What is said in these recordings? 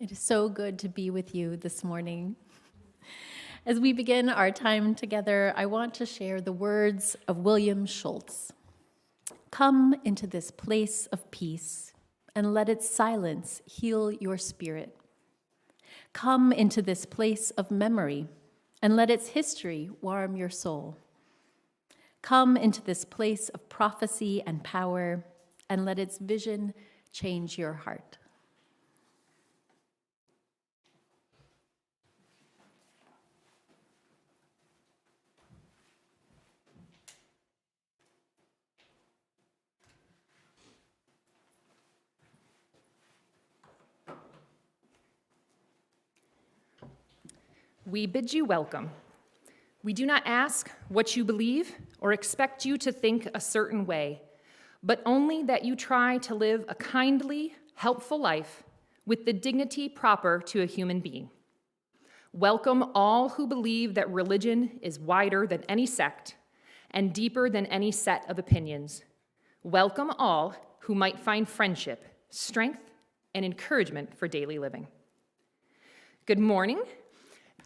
It is so good to be with you this morning. As we begin our time together, I want to share the words of William Schultz. Come into this place of peace, and let its silence heal your spirit. Come into this place of memory, and let its history warm your soul. Come into this place of prophecy and power, and let its vision change your heart. We bid you welcome. We do not ask what you believe or expect you to think a certain way, but only that you try to live a kindly, helpful life with the dignity proper to a human being. Welcome all who believe that religion is wider than any sect and deeper than any set of opinions. Welcome all who might find friendship, strength, and encouragement for daily living. Good morning.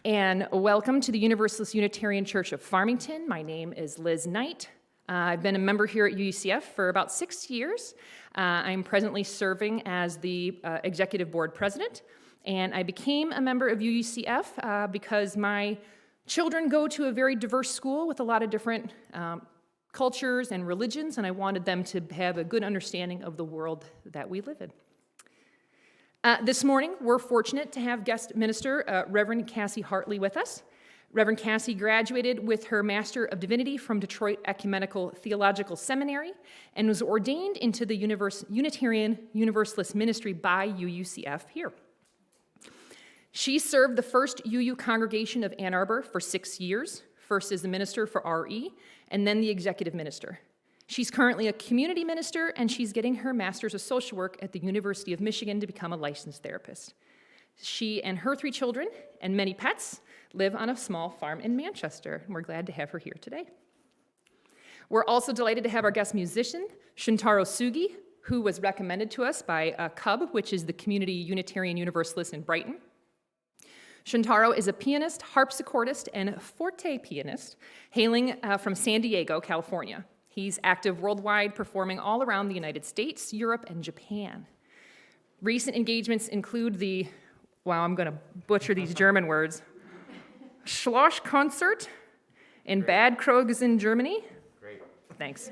And welcome to the Universalist Unitarian Church of Farmington. My name is Liz Knight. I've been a member here at UUCF for about 6 years. I'm presently serving as the Executive Board President, and I became a member of UUCF because my children go to a very diverse school with a lot of different cultures and religions, and I wanted them to have a good understanding of the world that we live in. This morning, we're fortunate to have guest minister, Reverend Cassi Hartley, with us. Reverend Cassi graduated with her Master of Divinity from Detroit Ecumenical Theological Seminary and was ordained into the Unitarian Universalist ministry by UUCF here. She served the First UU congregation of Ann Arbor for 6 years, first as the minister for RE, and then the executive minister. She's currently a community minister, and she's getting her master's of social work at the University of Michigan to become a licensed therapist. She and her 3 children and many pets live on a small farm in Manchester, and we're glad to have her here today. We're also delighted to have our guest musician, Shuntaro Sugi, who was recommended to us by CUB, which is the Community Unitarian Universalist in Brighton. Shuntaro is a pianist, harpsichordist, and forte pianist hailing from San Diego, California. He's active worldwide, performing all around the United States, Europe, and Japan. Recent engagements include the, wow, I'm going to butcher these German words, Schloss Concert in Bad Krogh in Germany. Great. Thanks.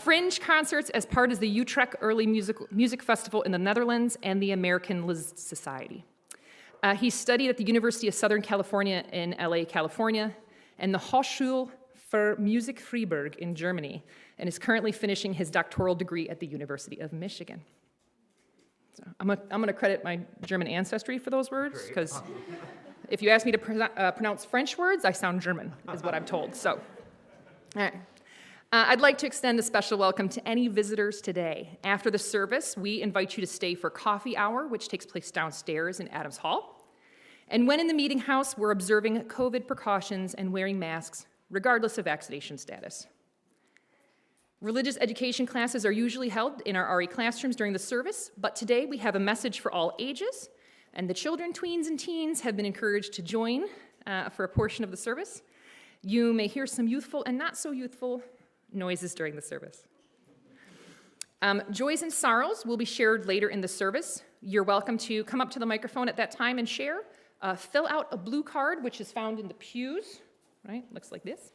Fringe concerts as part of the Utrecht Early Music Festival in the Netherlands and the American Liszt Society. He studied at the University of Southern California in LA, California, and the Hochschule für Musik Freiburg in Germany, and is currently finishing his doctoral degree at the University of Michigan. So I'm going to credit my German ancestry for those words, because if you ask me to pronounce French words, I sound German, is what I'm told. So, all right. I'd like to extend a special welcome to any visitors today. After the service, we invite you to stay for coffee hour, which takes place downstairs in Adams Hall. And when in the meeting house, we're observing COVID precautions and wearing masks, regardless of vaccination status. Religious education classes are usually held in our RE classrooms during the service, but today we have a message for all ages, and the children, tweens, and teens have been encouraged to join for a portion of the service. You may hear some youthful and not so youthful noises during the service. Joys and sorrows will be shared later in the service. You're welcome to come up to the microphone at that time and share. Fill out a blue card, which is found in the pews. Right, looks like this.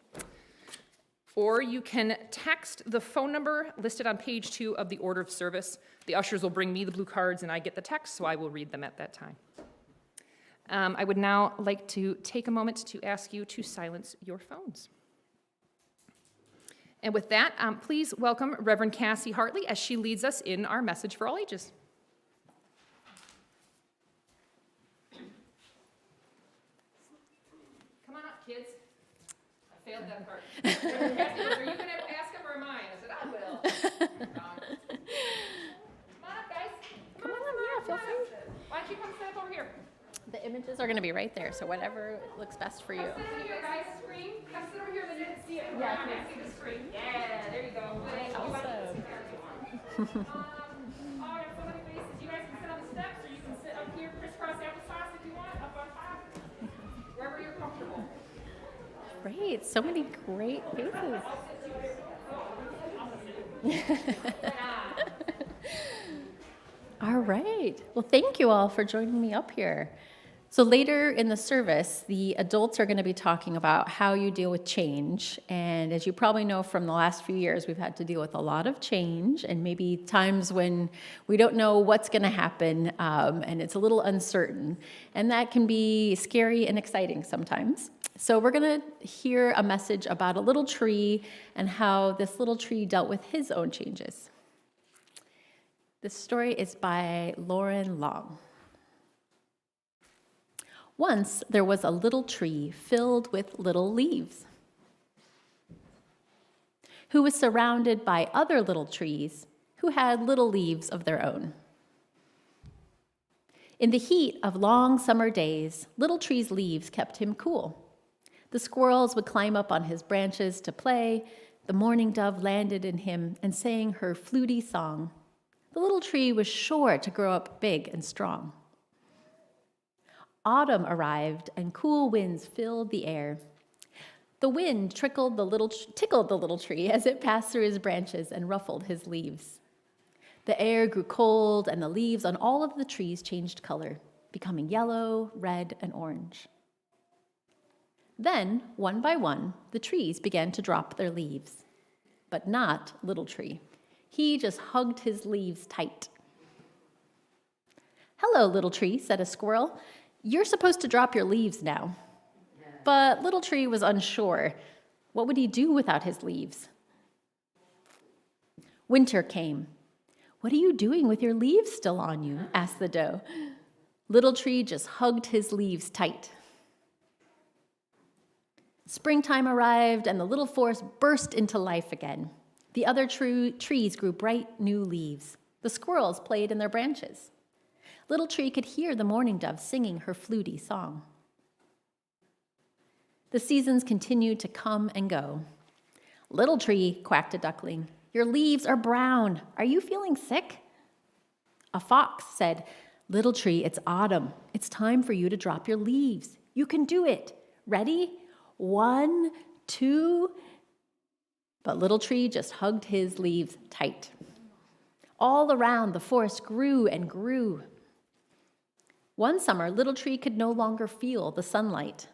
Or you can text the phone number listed on page 2 of the order of service. The ushers will bring me the blue cards and I get the text, so I will read them at that time. I would now like to take a moment to ask you to silence your phones. And with that, please welcome Reverend Cassi Hartley as she leads us in our message for all ages. Come on up, kids. Failed that part. Are you going to ask him or am I? I said, I will. Come on up, guys. Come on, yeah, feel free. Why don't you come stand over here? The images are going to be right there, so whatever looks best for you. Come sit over here, guys. Screen. Come sit over here, then you can see it. Yeah, I can see the screen. Yeah, there you go. Awesome. All right, so many faces. You guys can sit on the steps or you can sit up here. right, so many great faces. All right. Well, thank you all for joining me up here. So later in the service, the adults are going to be talking about how you deal with change. And as you probably know from the last few years, we've had to deal with a lot of change and maybe times when we don't know what's going to happen and it's a little uncertain. And that can be scary and exciting sometimes. So we're going to hear a message about a little tree and how this little tree dealt with his own changes. This story is by Lauren Long. Once there was a little tree filled with little leaves, who was surrounded by other little trees who had little leaves of their own. In the heat of long summer days, little tree's leaves kept him cool. The squirrels would climb up on his branches to play. The mourning dove landed in him and sang her fluty song. The little tree was sure to grow up big and strong. Autumn arrived and cool winds filled the air. The wind tickled the little tree as it passed through his branches and ruffled his leaves. The air grew cold and the leaves on all of the trees changed color, becoming yellow, red, and orange. Then, one by one, the trees began to drop their leaves. But not little tree. He just hugged his leaves tight. "Hello, little tree," said a squirrel. "You're supposed to drop your leaves now." But little tree was unsure. What would he do without his leaves? Winter came. "What are you doing with your leaves still on you?" asked the doe. Little tree just hugged his leaves tight. Springtime arrived and the little forest burst into life again. The other trees grew bright new leaves. The squirrels played in their branches. Little tree could hear the mourning dove singing her fluty song. The seasons continued to come and go. "Little tree," quacked a duckling, "your leaves are brown. Are you feeling sick?" A fox said, "Little tree, it's autumn. It's time for you to drop your leaves. You can do it. Ready? 1, 2. But little tree just hugged his leaves tight. All around, the forest grew and grew. One summer, little tree could no longer feel the sunlight.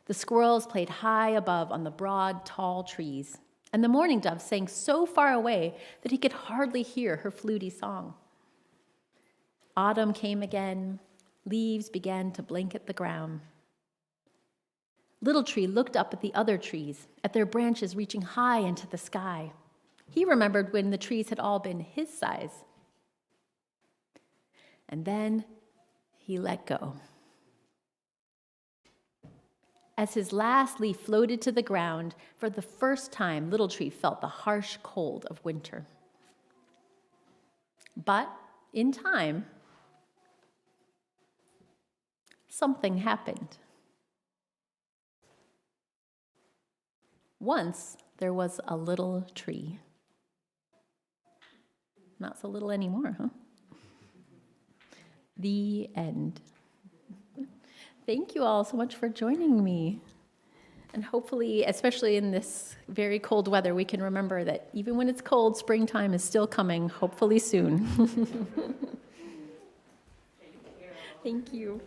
The squirrels played high above on the broad, tall trees, and the mourning dove sang so far away that he could hardly hear her fluty song. Autumn came again. Leaves began to blanket the ground. Little tree looked up at the other trees, at their branches reaching high into the sky. He remembered when the trees had all been his size. And then he let go. As his last leaf floated to the ground, for the first time, little tree felt the harsh cold of winter. But in time, something happened. Once there was a little tree. Not so little anymore, huh? The end. Thank you all so much for joining me. And hopefully, especially in this very cold weather, we can remember that even when it's cold, springtime is still coming, hopefully soon. Thank you.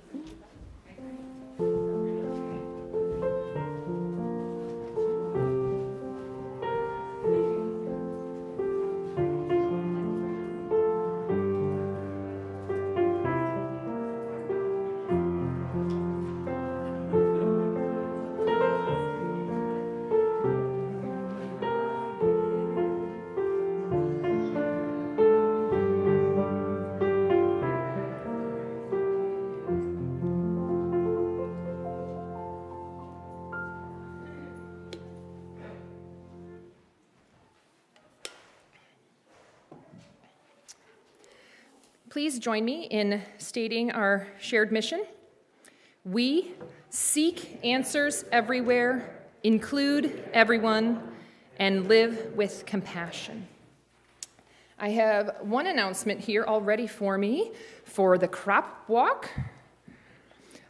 Please join me in stating our shared mission. We seek answers everywhere, include everyone, and live with compassion. I have one announcement here already for me for the crop walk.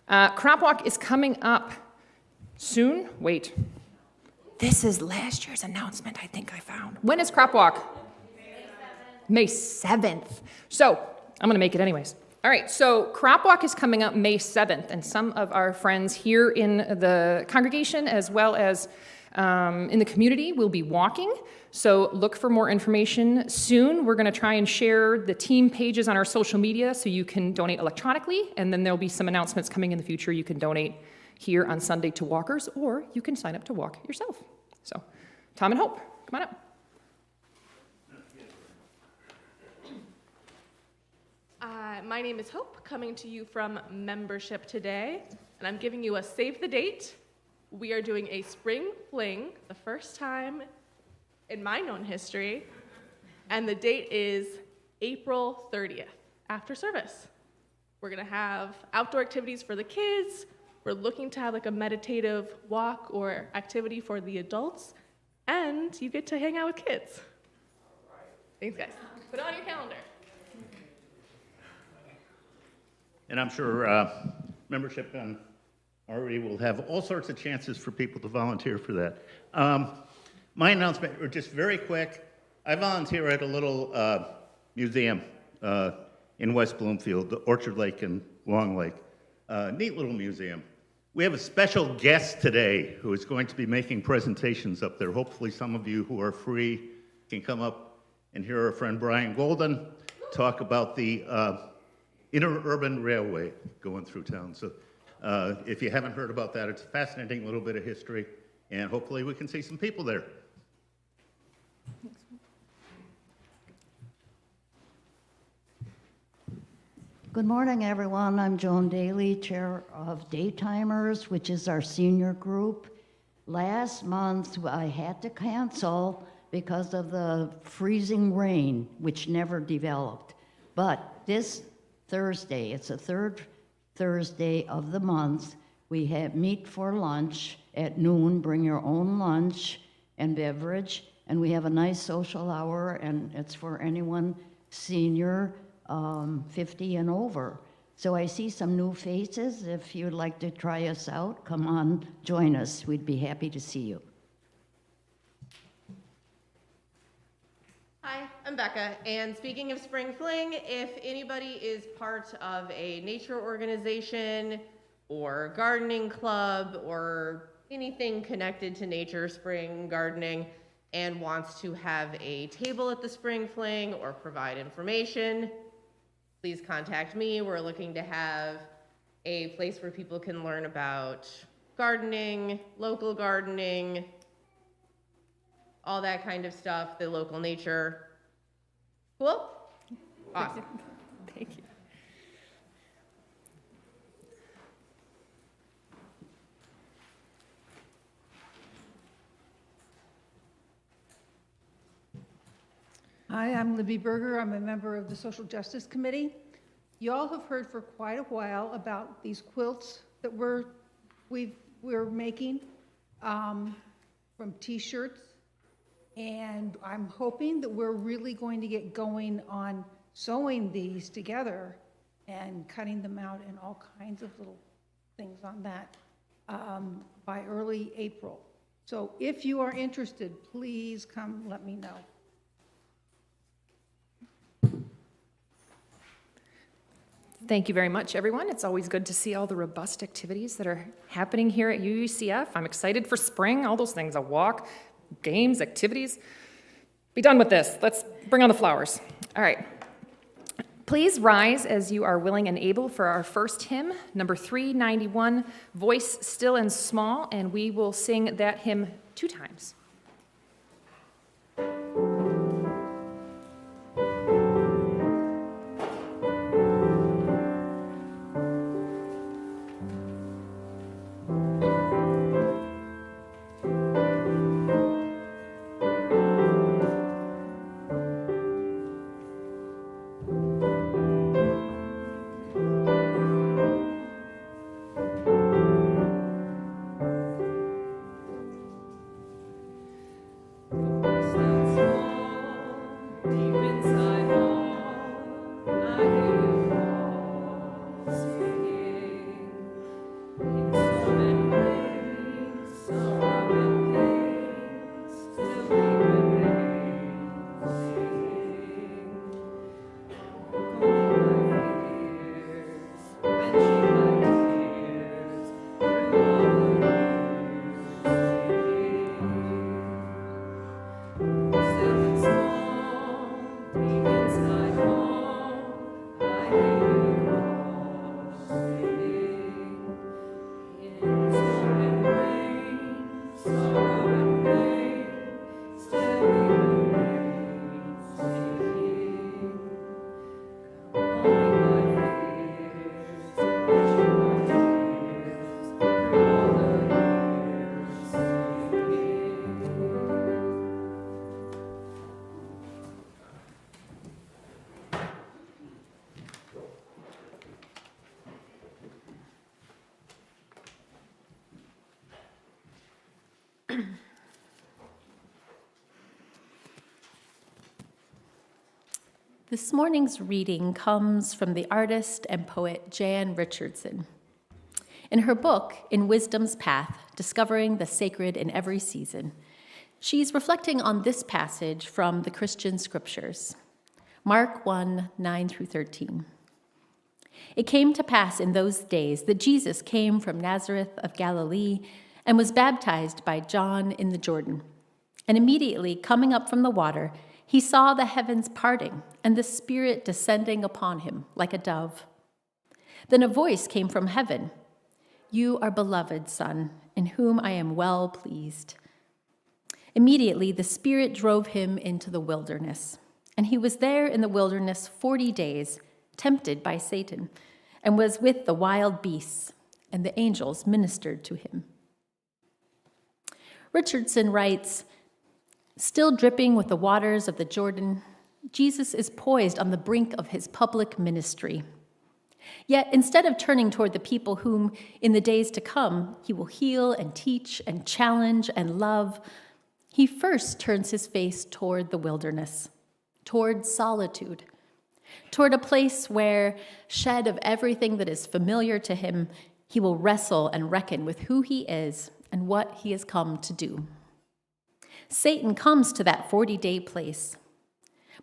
Crop walk is coming up soon. Wait. this is last year's announcement I think I found. When is Crop Walk? May 7th. So I'm going to make it anyways. All right, so Crop Walk is coming up May 7th, and some of our friends here in the congregation as well as in the community will be walking. So look for more information soon. We're going to try and share the team pages on our social media so you can donate electronically, and then there'll be some announcements coming in the future. You can donate here on Sunday to walkers, or you can sign up to walk yourself. So Tom and Hope, come on up. My name is Hope, coming to you from membership today, and I'm giving you a save the date. We are doing a spring fling, the first time in my known history, and the date is April 30th, after service. We're gonna have outdoor activities for the kids. We're looking to have like a meditative walk or activity for the adults, and you get to hang out with kids. Thanks, guys. Put it on your calendar. And I'm sure membership on RE will have all sorts of chances for people to volunteer for that. My announcement, or just very quick, I volunteer at a little museum in West Bloomfield, the Orchard Lake and Long Lake. Neat little museum. We have a special guest today who is going to be making presentations up there. Hopefully some of you who are free can come up and hear our friend Brian Golden talk about the interurban railway going through town. So if you haven't heard about that, it's a fascinating little bit of history, and hopefully we can see some people there. Good morning, everyone. I'm Joan Daly, Chair of Daytimers, which is our senior group. Last month, I had to cancel because of the freezing rain, which never developed. But this Thursday, it's the third Thursday of the month, we have meet for lunch at noon. Bring your own lunch and beverage, and we have a nice social hour, and it's for anyone senior 50 and over. So I see some new faces. If you'd like to try us out, come on, join us. We'd be happy to see you. Hi, I'm Becca, and speaking of Spring Fling, if anybody is part of a nature organization or gardening club or anything connected to nature, spring, gardening, and wants to have a table at the Spring Fling or provide information, please contact me. We're looking to have a place where people can learn about gardening, local gardening, all that kind of stuff, the local nature. Cool? Awesome. Thank you. Hi, I'm Libby Berger. I'm a member of the Social Justice Committee. You all have heard for quite a while about these quilts that we're making from t-shirts. And I'm hoping that we're really going to get going on sewing these together and cutting them out and all kinds of little things on that by early April. So if you are interested, please come let me know. Thank you very much, everyone. It's always good to see all the robust activities that are happening here at UUCF. I'm excited for spring, all those things, a walk, games, activities. Be done with this. Let's bring on the flowers. All right. Please rise as you are willing and able for our first hymn, number 391, Voice Still and Small, and we will sing that hymn 2 times. Still small. This morning's reading comes from the artist and poet Jan Richardson. In her book, In Wisdom's Path, Discovering the Sacred in Every Season, she's reflecting on this passage from the Christian scriptures, Mark 1, 9 through 13. It came to pass in those days that Jesus came from Nazareth of Galilee and was baptized by John in the Jordan. And immediately coming up from the water, he saw the heavens parting and the Spirit descending upon him like a dove. Then a voice came from heaven, "You are beloved Son, in whom I am well pleased." Immediately the Spirit drove him into the wilderness, and he was there in the wilderness 40 days, tempted by Satan, and was with the wild beasts, and the angels ministered to him. Richardson writes, still dripping with the waters of the Jordan, Jesus is poised on the brink of his public ministry. Yet instead of turning toward the people whom in the days to come he will heal and teach and challenge and love, he first turns his face toward the wilderness, toward solitude, toward a place where, shed of everything that is familiar to him, he will wrestle and reckon with who he is and what he has come to do. Satan comes to that 40-day place.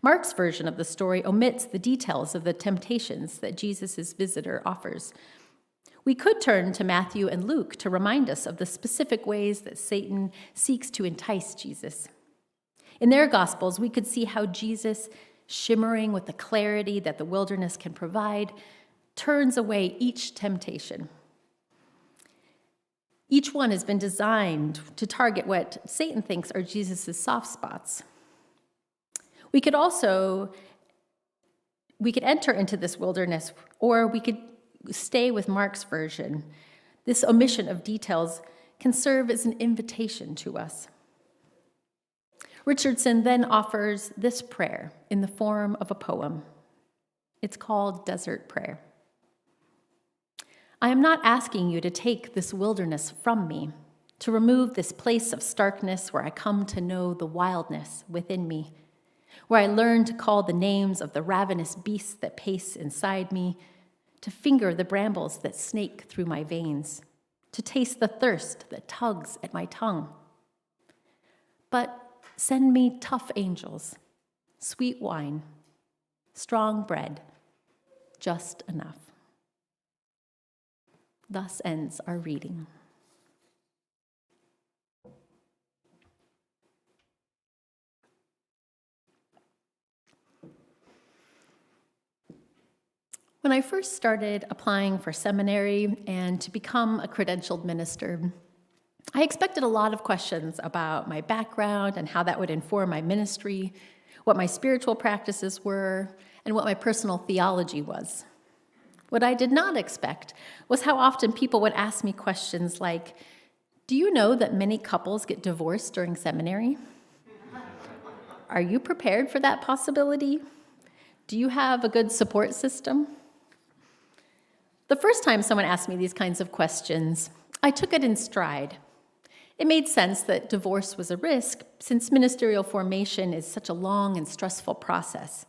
Mark's version of the story omits the details of the temptations that Jesus' visitor offers. We could turn to Matthew and Luke to remind us of the specific ways that Satan seeks to entice Jesus. In their Gospels, we could see how Jesus, shimmering with the clarity that the wilderness can provide, turns away each temptation. Each one has been designed to target what Satan thinks are Jesus' soft spots. We could enter into this wilderness, or we could stay with Mark's version. This omission of details can serve as an invitation to us. Richardson then offers this prayer in the form of a poem. It's called Desert Prayer. I am not asking you to take this wilderness from me, to remove this place of starkness where I come to know the wildness within me, where I learn to call the names of the ravenous beasts that pace inside me, to finger the brambles that snake through my veins, to taste the thirst that tugs at my tongue. But send me tough angels, sweet wine, strong bread, just enough. Thus ends our reading. When I first started applying for seminary and to become a credentialed minister, I expected a lot of questions about my background and how that would inform my ministry, what my spiritual practices were, and what my personal theology was. What I did not expect was how often people would ask me questions like, do you know that many couples get divorced during seminary? Are you prepared for that possibility? Do you have a good support system? The first time someone asked me these kinds of questions, I took it in stride. It made sense that divorce was a risk since ministerial formation is such a long and stressful process.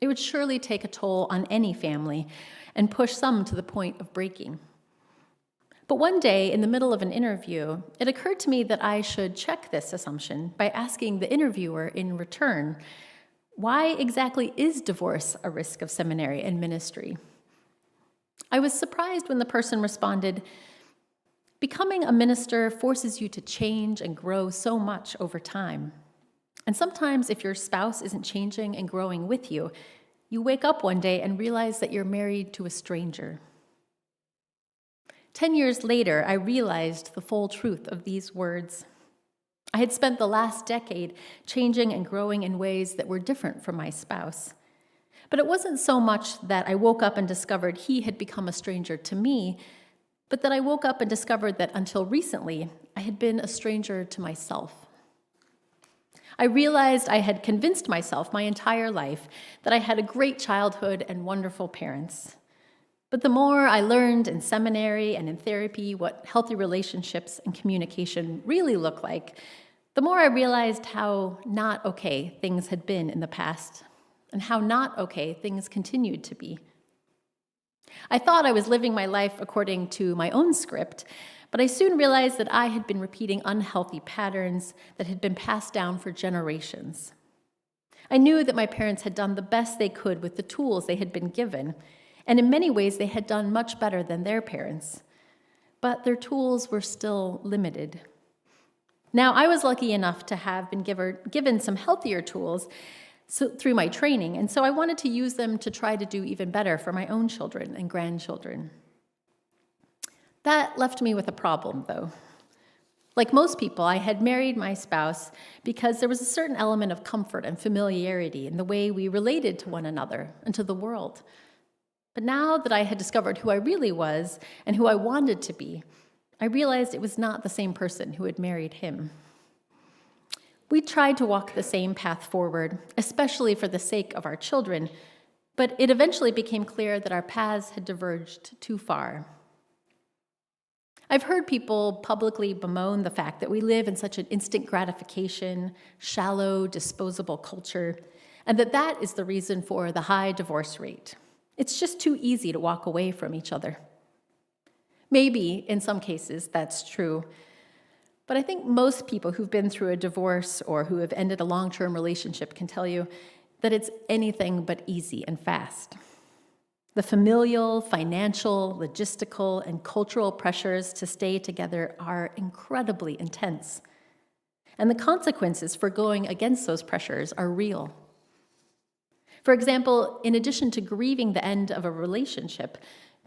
It would surely take a toll on any family and push some to the point of breaking. But one day, in the middle of an interview, it occurred to me that I should check this assumption by asking the interviewer in return, why exactly is divorce a risk of seminary and ministry? I was surprised when the person responded, becoming a minister forces you to change and grow so much over time. And sometimes if your spouse isn't changing and growing with you, you wake up one day and realize that you're married to a stranger. 10 years later, I realized the full truth of these words. I had spent the last decade changing and growing in ways that were different from my spouse. But it wasn't so much that I woke up and discovered he had become a stranger to me, but that I woke up and discovered that until recently, I had been a stranger to myself. I realized I had convinced myself my entire life that I had a great childhood and wonderful parents. But the more I learned in seminary and in therapy what healthy relationships and communication really look like, the more I realized how not okay things had been in the past. and how not okay things continued to be. I thought I was living my life according to my own script, but I soon realized that I had been repeating unhealthy patterns that had been passed down for generations. I knew that my parents had done the best they could with the tools they had been given, and in many ways they had done much better than their parents. But their tools were still limited. Now, I was lucky enough to have been given some healthier tools through my training, and so I wanted to use them to try to do even better for my own children and grandchildren. That left me with a problem, though. Like most people, I had married my spouse because there was a certain element of comfort and familiarity in the way we related to one another and to the world. But now that I had discovered who I really was and who I wanted to be, I realized it was not the same person who had married him. We tried to walk the same path forward, especially for the sake of our children, but it eventually became clear that our paths had diverged too far. I've heard people publicly bemoan the fact that we live in such an instant gratification, shallow, disposable culture, and that is the reason for the high divorce rate. It's just too easy to walk away from each other. Maybe, in some cases, that's true, but I think most people who've been through a divorce or who have ended a long-term relationship can tell you that it's anything but easy and fast. The familial, financial, logistical, and cultural pressures to stay together are incredibly intense. And the consequences for going against those pressures are real. For example, in addition to grieving the end of a relationship,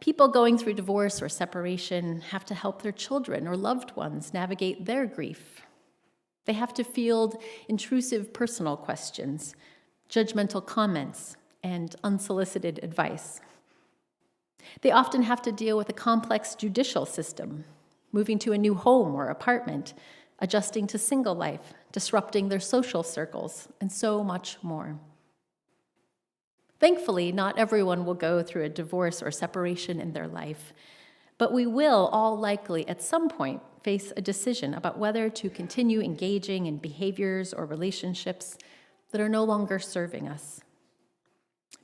people going through divorce or separation have to help their children or loved ones navigate their grief. They have to field intrusive personal questions, judgmental comments, and unsolicited advice. They often have to deal with a complex judicial system, moving to a new home or apartment, adjusting to single life, disrupting their social circles, and so much more. Thankfully, not everyone will go through a divorce or separation in their life, but we will all likely at some point face a decision about whether to continue engaging in behaviors or relationships that are no longer serving us.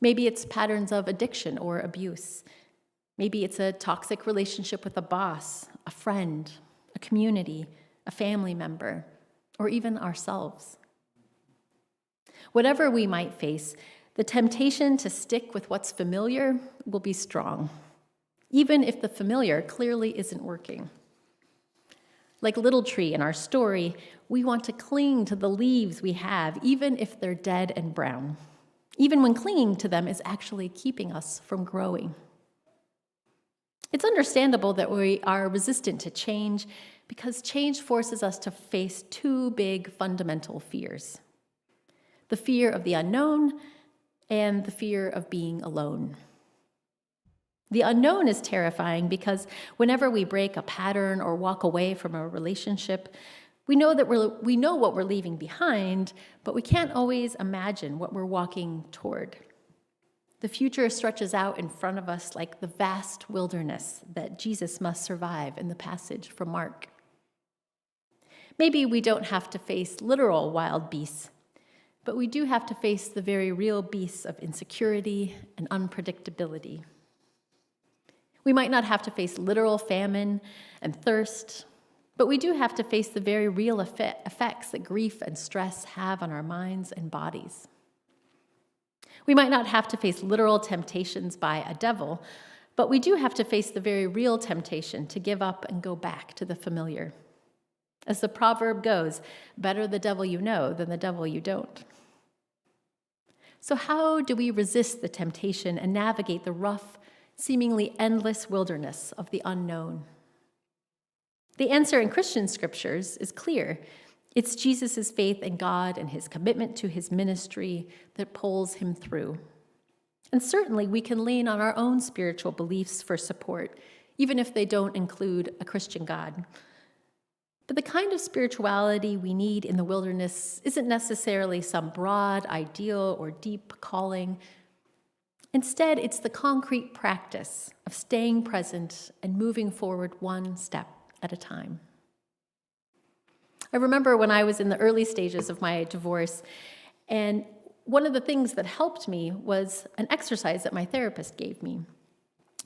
Maybe it's patterns of addiction or abuse. Maybe it's a toxic relationship with a boss, a friend, a community, a family member, or even ourselves. Whatever we might face, the temptation to stick with what's familiar will be strong, even if the familiar clearly isn't working. Like Little Tree in our story, we want to cling to the leaves we have, even if they're dead and brown, even when clinging to them is actually keeping us from growing. It's understandable that we are resistant to change because change forces us to face two big fundamental fears: the fear of the unknown and the fear of being alone. The unknown is terrifying because whenever we break a pattern or walk away from a relationship, we know what we're leaving behind, but we can't always imagine what we're walking toward. The future stretches out in front of us like the vast wilderness that Jesus must survive in the passage from Mark. Maybe we don't have to face literal wild beasts, but we do have to face the very real beasts of insecurity and unpredictability. We might not have to face literal famine and thirst, but we do have to face the very real effects that grief and stress have on our minds and bodies. We might not have to face literal temptations by a devil, but we do have to face the very real temptation to give up and go back to the familiar. As the proverb goes, better the devil you know than the devil you don't. So how do we resist the temptation and navigate the rough, seemingly endless wilderness of the unknown? The answer in Christian scriptures is clear. It's Jesus' faith in God and his commitment to his ministry that pulls him through. And certainly we can lean on our own spiritual beliefs for support, even if they don't include a Christian God. But the kind of spirituality we need in the wilderness isn't necessarily some broad ideal or deep calling. Instead, it's the concrete practice of staying present and moving forward one step at a time. I remember when I was in the early stages of my divorce, and one of the things that helped me was an exercise that my therapist gave me.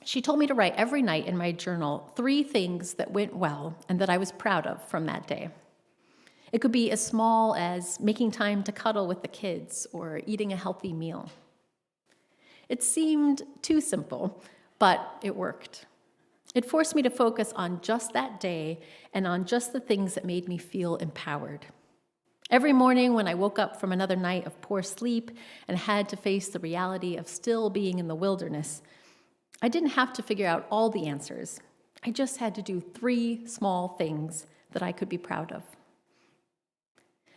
She told me to write every night in my journal 3 things that went well and that I was proud of from that day. It could be as small as making time to cuddle with the kids or eating a healthy meal. It seemed too simple, but it worked. It forced me to focus on just that day and on just the things that made me feel empowered. Every morning when I woke up from another night of poor sleep and had to face the reality of still being in the wilderness, I didn't have to figure out all the answers. I just had to do 3 small things that I could be proud of.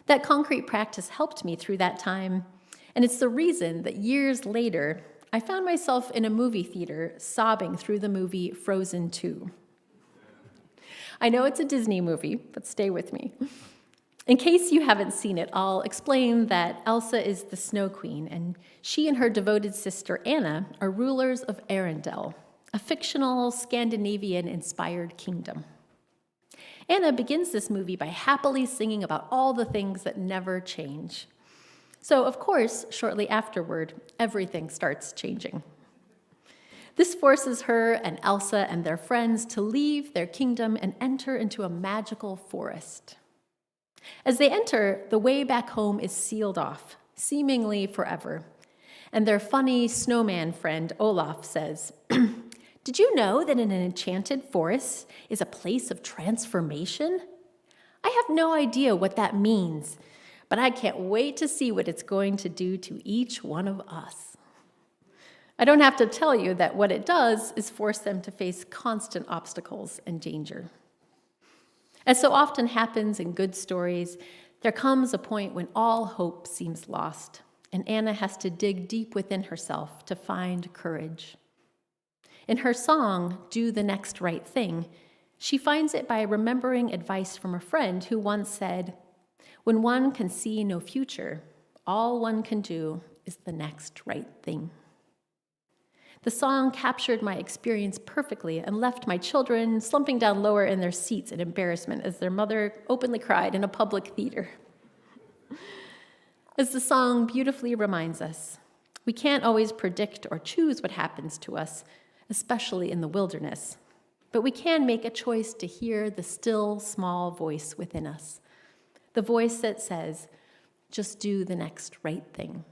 That concrete practice helped me through that time, and it's the reason that years later, I found myself in a movie theater sobbing through the movie Frozen 2. I know it's a Disney movie, but stay with me. In case you haven't seen it, I'll explain that Elsa is the Snow Queen, and she and her devoted sister Anna are rulers of Arendelle, a fictional Scandinavian-inspired kingdom. Anna begins this movie by happily singing about all the things that never change. So, of course, shortly afterward, everything starts changing. This forces her and Elsa and their friends to leave their kingdom and enter into a magical forest. As they enter, the way back home is sealed off, seemingly forever. And their funny snowman friend, Olaf, says, "Did you know that an enchanted forest is a place of transformation? I have no idea what that means, but I can't wait to see what it's going to do to each one of us." I don't have to tell you that what it does is force them to face constant obstacles and danger. As so often happens in good stories, there comes a point when all hope seems lost, and Anna has to dig deep within herself to find courage. In her song, "Do the Next Right Thing," she finds it by remembering advice from a friend who once said, "When one can see no future, all one can do is the next right thing." The song captured my experience perfectly and left my children slumping down lower in their seats in embarrassment as their mother openly cried in a public theater. As the song beautifully reminds us, we can't always predict or choose what happens to us, especially in the wilderness, but we can make a choice to hear the still, small voice within us, the voice that says, "Just do the next right thing."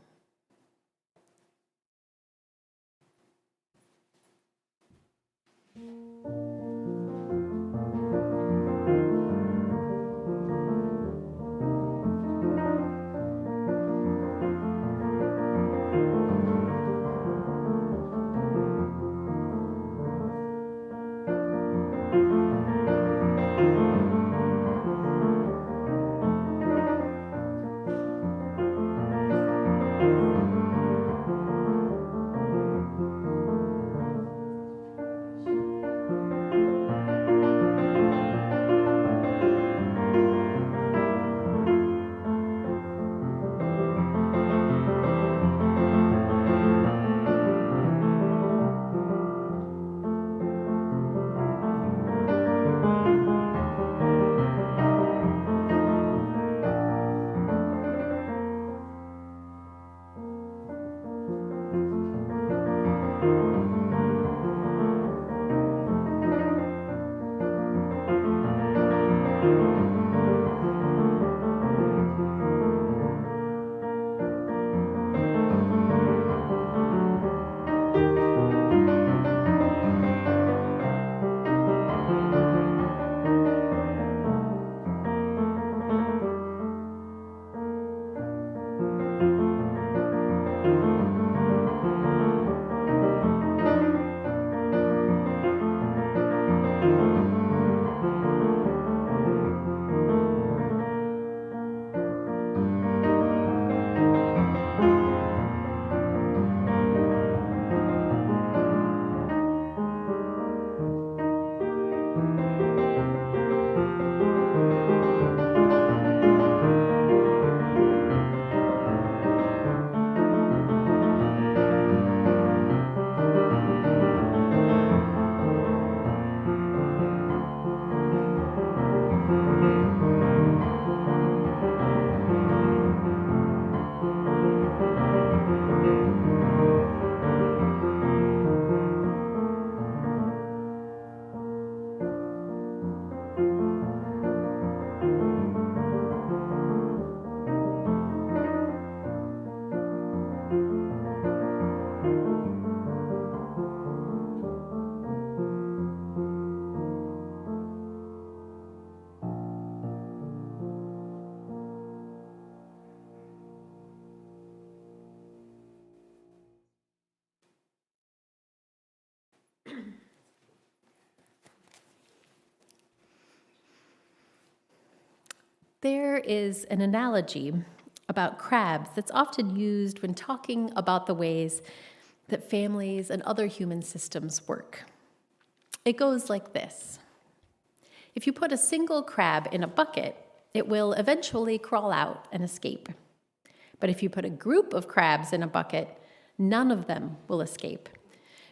There is an analogy about crabs that's often used when talking about the ways that families and other human systems work. It goes like this. If you put a single crab in a bucket, it will eventually crawl out and escape. But if you put a group of crabs in a bucket, none of them will escape.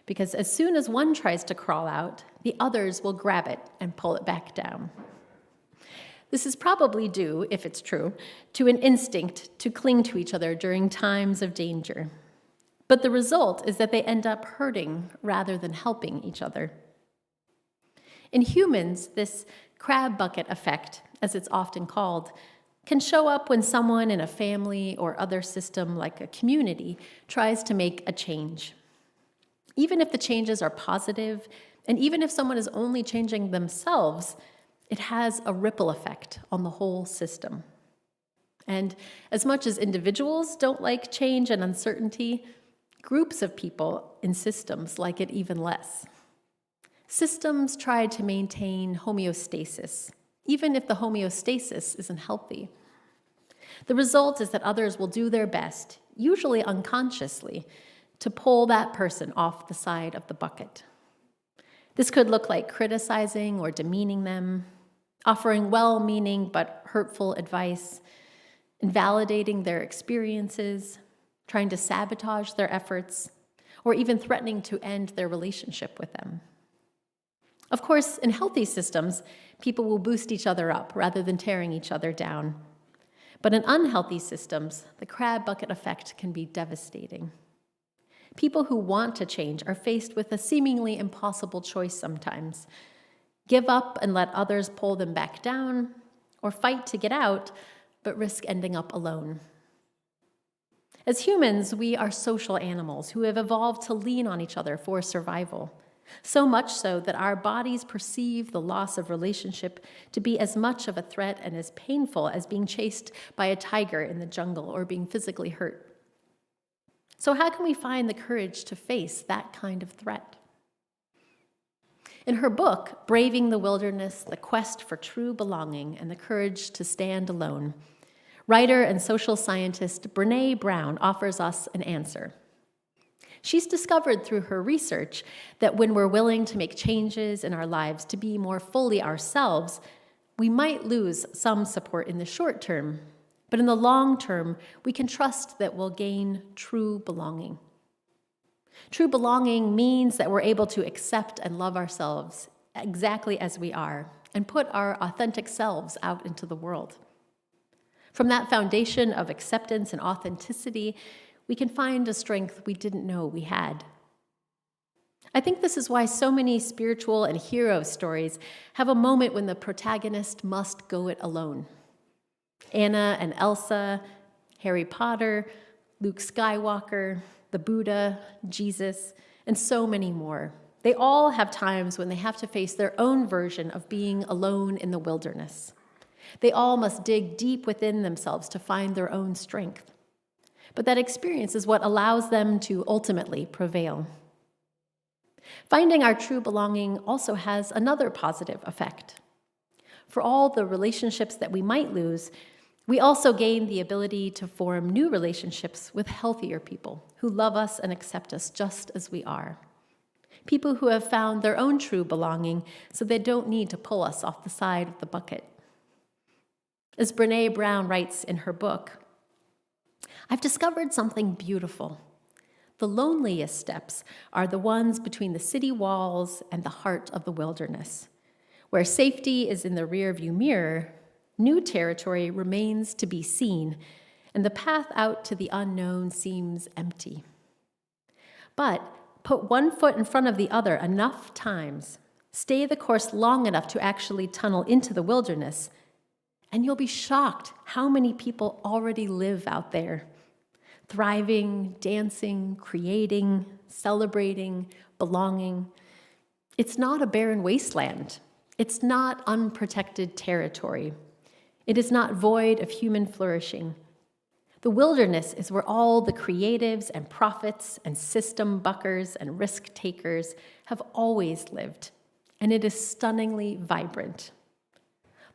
Because as soon as one tries to crawl out, the others will grab it and pull it back down. This is probably due, if it's true, to an instinct to cling to each other during times of danger. But the result is that they end up hurting rather than helping each other. In humans, this crab bucket effect, as it's often called, can show up when someone in a family or other system like a community tries to make a change. Even if the changes are positive, and even if someone is only changing themselves, it has a ripple effect on the whole system. And as much as individuals don't like change and uncertainty, groups of people in systems like it even less. Systems try to maintain homeostasis, even if the homeostasis isn't healthy. The result is that others will do their best, usually unconsciously, to pull that person off the side of the bucket. This could look like criticizing or demeaning them, offering well-meaning but hurtful advice, invalidating their experiences, trying to sabotage their efforts, or even threatening to end their relationship with them. Of course, in healthy systems, people will boost each other up rather than tearing each other down. But in unhealthy systems, the crab bucket effect can be devastating. People who want to change are faced with a seemingly impossible choice sometimes. Give up and let others pull them back down, or fight to get out, but risk ending up alone. As humans, we are social animals who have evolved to lean on each other for survival, so much so that our bodies perceive the loss of relationship to be as much of a threat and as painful as being chased by a tiger in the jungle or being physically hurt. So how can we find the courage to face that kind of threat? In her book, Braving the Wilderness, The Quest for True Belonging and the Courage to Stand Alone, writer and social scientist Brené Brown offers us an answer. She's discovered through her research that when we're willing to make changes in our lives to be more fully ourselves, we might lose some support in the short term, but in the long term, we can trust that we'll gain true belonging. True belonging means that we're able to accept and love ourselves exactly as we are and put our authentic selves out into the world. From that foundation of acceptance and authenticity, we can find a strength we didn't know we had. I think this is why so many spiritual and hero stories have a moment when the protagonist must go it alone. Anna and Elsa, Harry Potter, Luke Skywalker, the Buddha, Jesus, and so many more. They all have times when they have to face their own version of being alone in the wilderness. They all must dig deep within themselves to find their own strength. But that experience is what allows them to ultimately prevail. Finding our true belonging also has another positive effect. For all the relationships that we might lose, we also gain the ability to form new relationships with healthier people who love us and accept us just as we are. People who have found their own true belonging so they don't need to pull us off the side of the bucket. As Brené Brown writes in her book, I've discovered something beautiful. The loneliest steps are the ones between the city walls and the heart of the wilderness. Where safety is in the rearview mirror, new territory remains to be seen, and the path out to the unknown seems empty. But put one foot in front of the other enough times, stay the course long enough to actually tunnel into the wilderness, and you'll be shocked how many people already live out there, thriving, dancing, creating, celebrating, belonging. It's not a barren wasteland. It's not unprotected territory. It is not void of human flourishing. The wilderness is where all the creatives and prophets and system buckers and risk takers have always lived, and it is stunningly vibrant.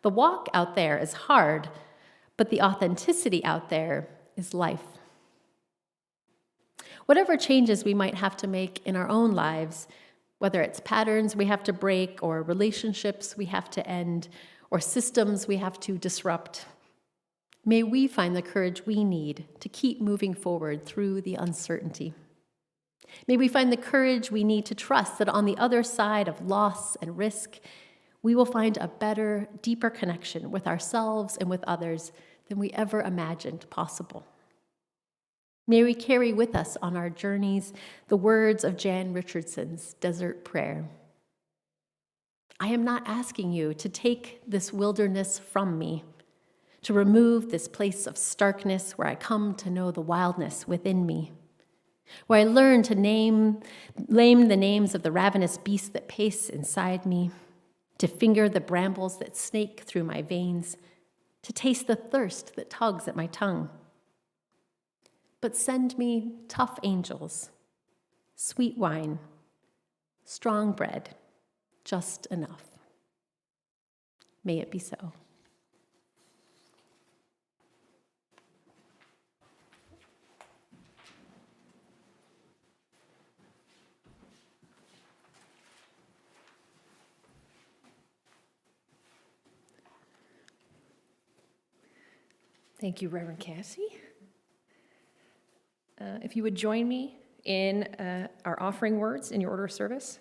The walk out there is hard, but the authenticity out there is life. Whatever changes we might have to make in our own lives, whether it's patterns we have to break, or relationships we have to end, or systems we have to disrupt, may we find the courage we need to keep moving forward through the uncertainty. May we find the courage we need to trust that on the other side of loss and risk, we will find a better, deeper connection with ourselves and with others than we ever imagined possible. May we carry with us on our journeys the words of Jan Richardson's Desert Prayer. I am not asking you to take this wilderness from me, to remove this place of starkness where I come to know the wildness within me, where I learn to name the names of the ravenous beasts that pace inside me, to finger the brambles that snake through my veins, to taste the thirst that tugs at my tongue. But send me tough angels, sweet wine, strong bread, just enough. May it be so. Thank you, Reverend Cassi. If you would join me in our offering words in your order of service.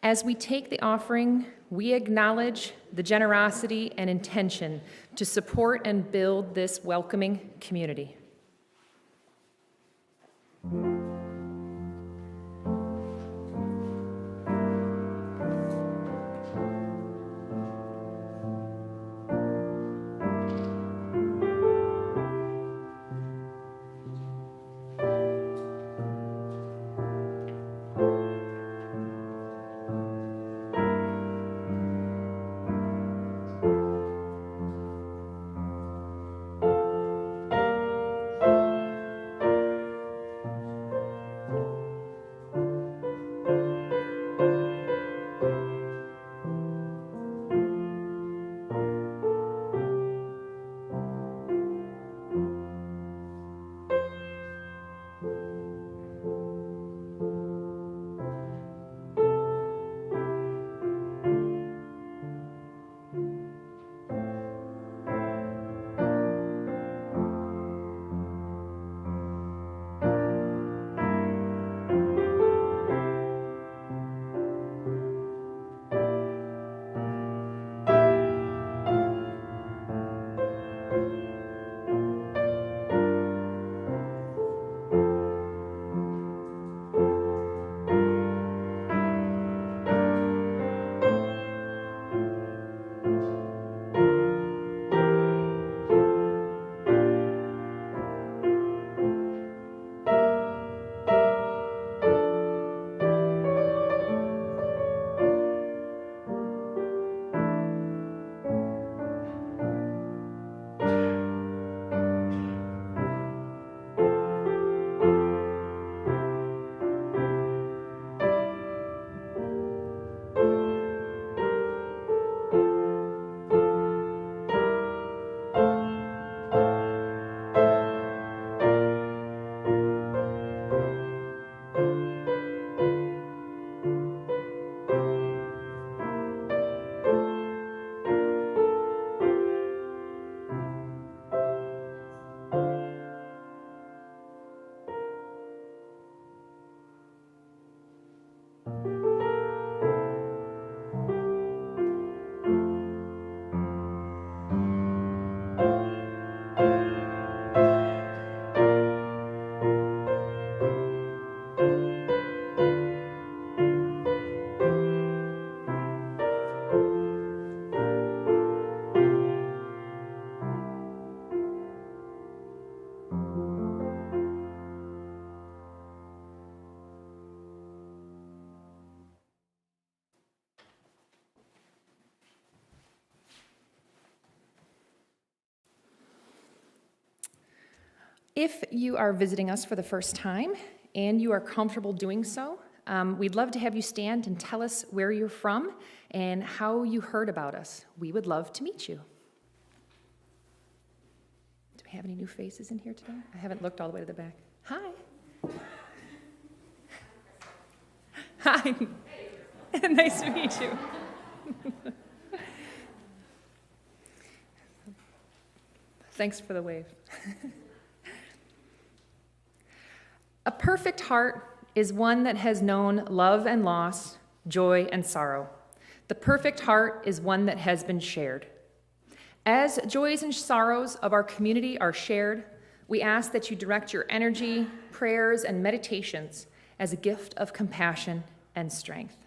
As we take the offering, we acknowledge the generosity and intention to support and build this welcoming community. If you are visiting us for the first time and you are comfortable doing so, we'd love to have you stand and tell us where you're from and how you heard about us. We would love to meet you. we have any new faces in here today? I haven't looked all the way to the back. Hi. Hi. Nice to meet you. Thanks for the wave. A perfect heart is one that has known love and loss, joy and sorrow. The perfect heart is one that has been shared. As joys and sorrows of our community are shared, we ask that you direct your energy, prayers, and meditations as a gift of compassion and strength.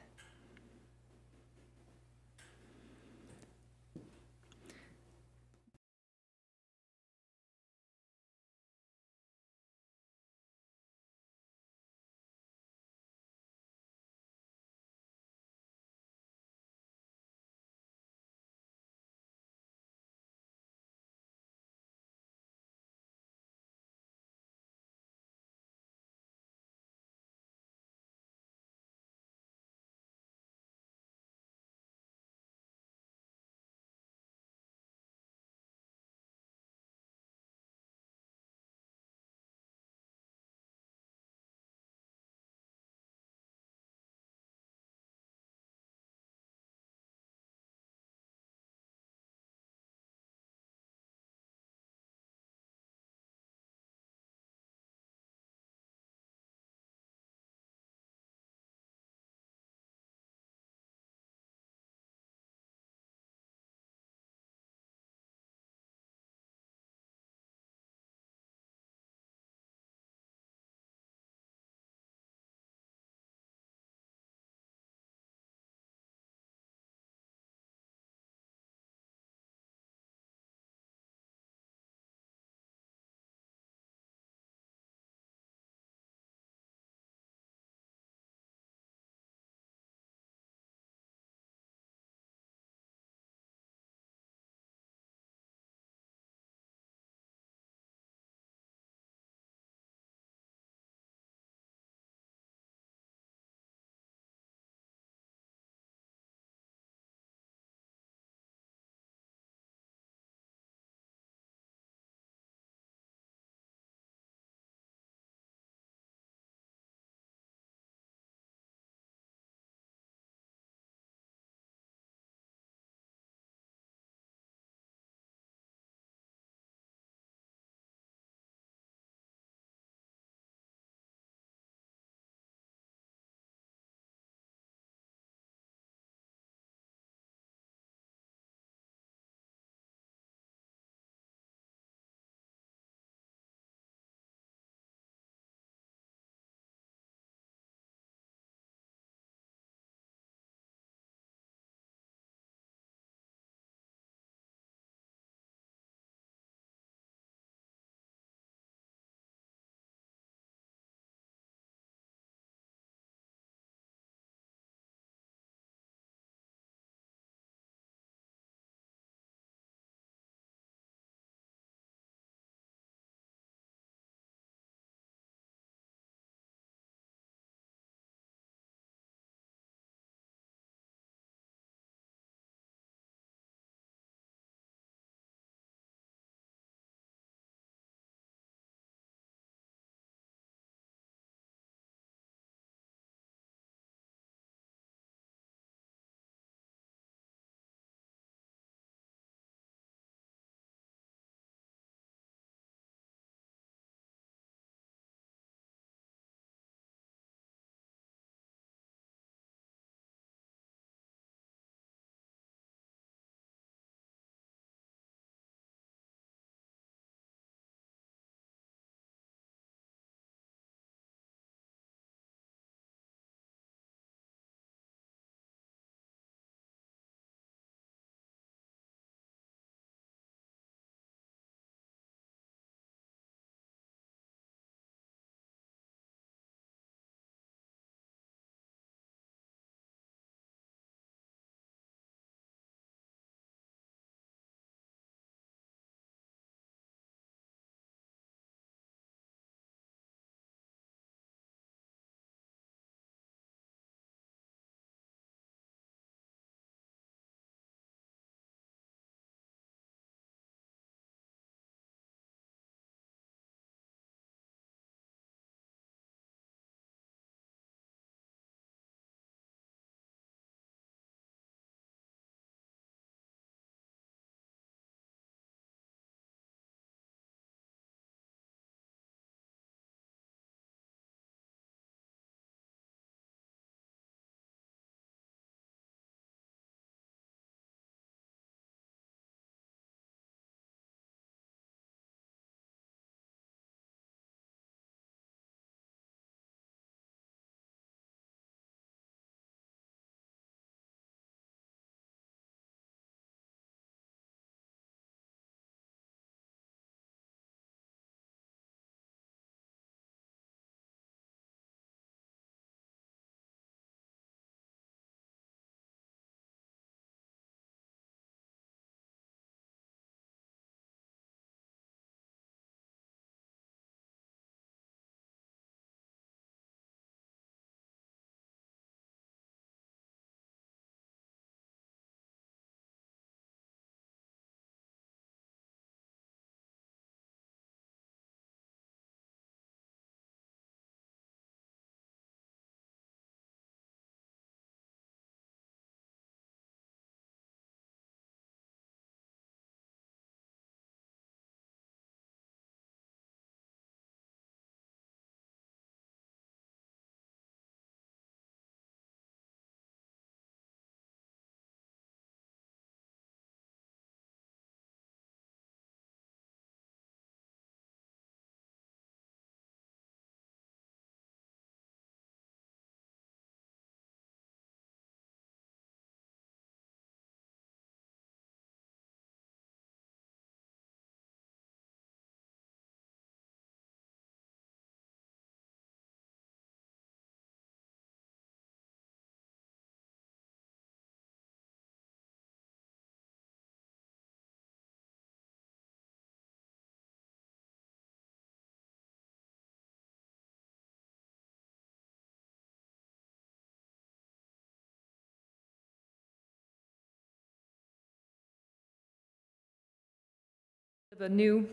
The new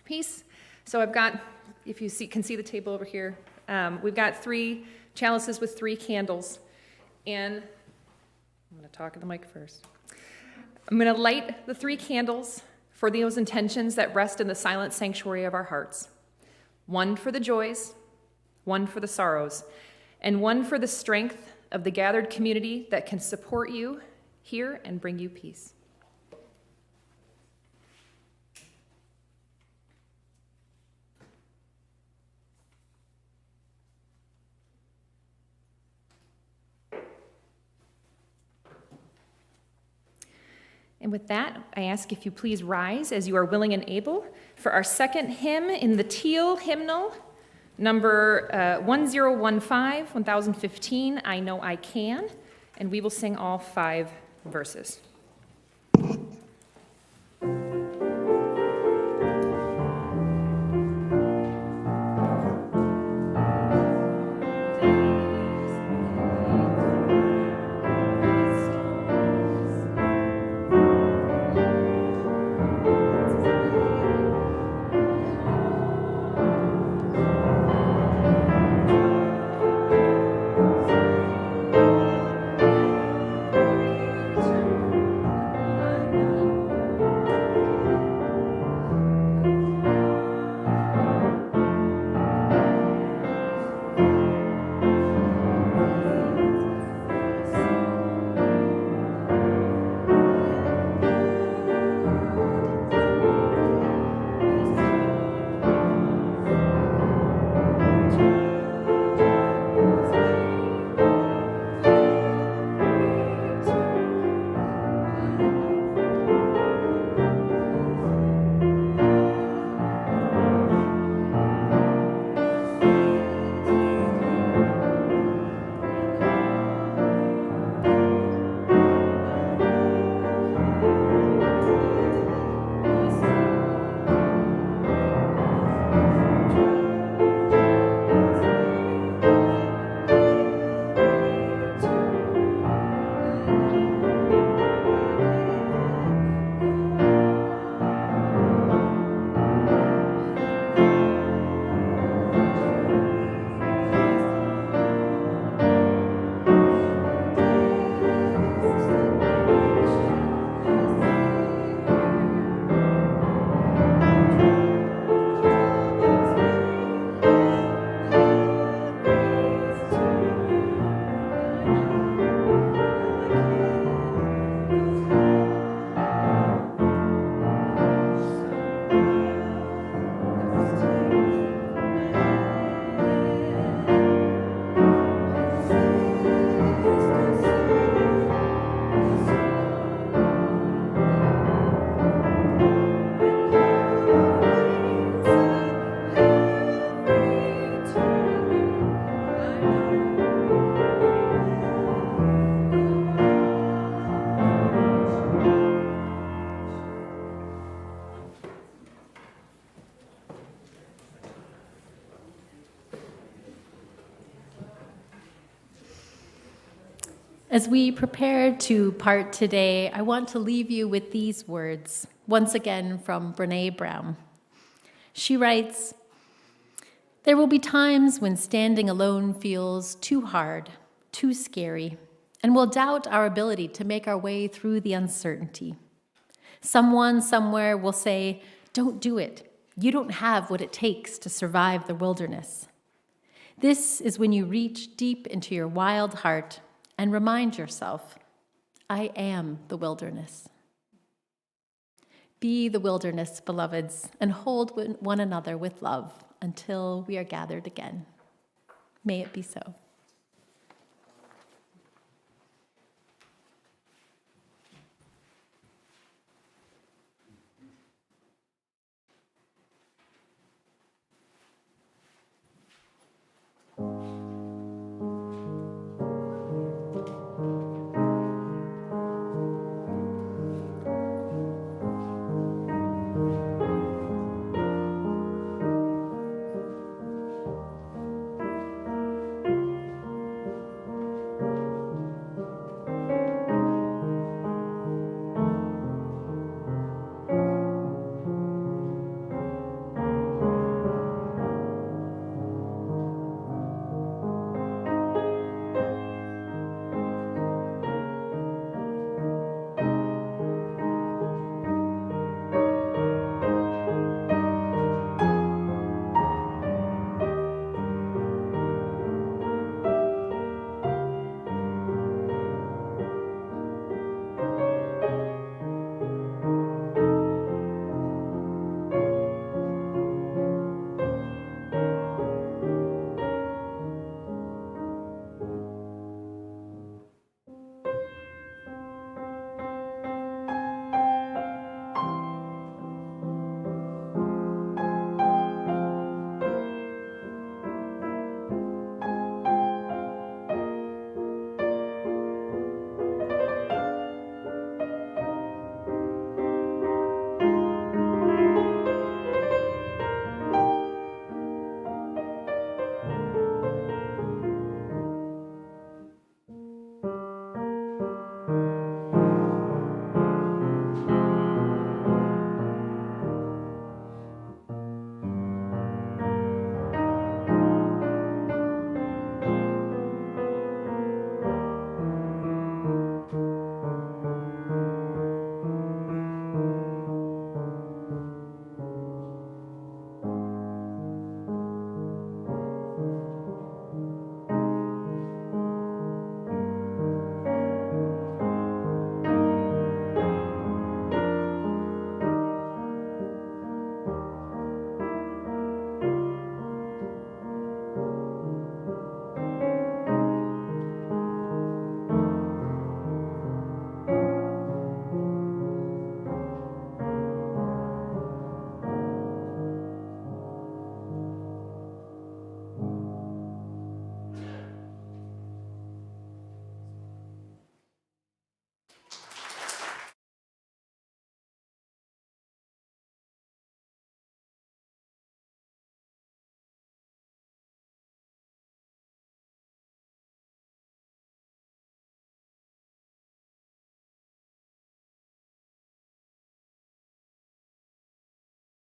piece. So I've got, if you can see the table over here, we've got 3 chalices with 3 candles. And I'm going to talk in the mic first. I'm going to light the 3 candles for those intentions that rest in the silent sanctuary of our hearts. 1 for the joys, 1 for the sorrows, and 1 for the strength of the gathered community that can support you here and bring you peace. And with that, I ask if you please rise as you are willing and able for our second hymn in the teal hymnal, number 1015, I Know I Can, and we will sing all 5 verses. As we prepare to part today, I want to leave you with these words, once again from Brené Brown. She writes, "There will be times when standing alone feels too hard, too scary, and we'll doubt our ability to make our way through the uncertainty. Someone somewhere will say, 'Don't do it. You don't have what it takes to survive the wilderness.' This is when you reach deep into your wild heart and remind yourself, 'I am the wilderness.' Be the wilderness, beloveds, and hold one another with love until we are gathered again. May it be so."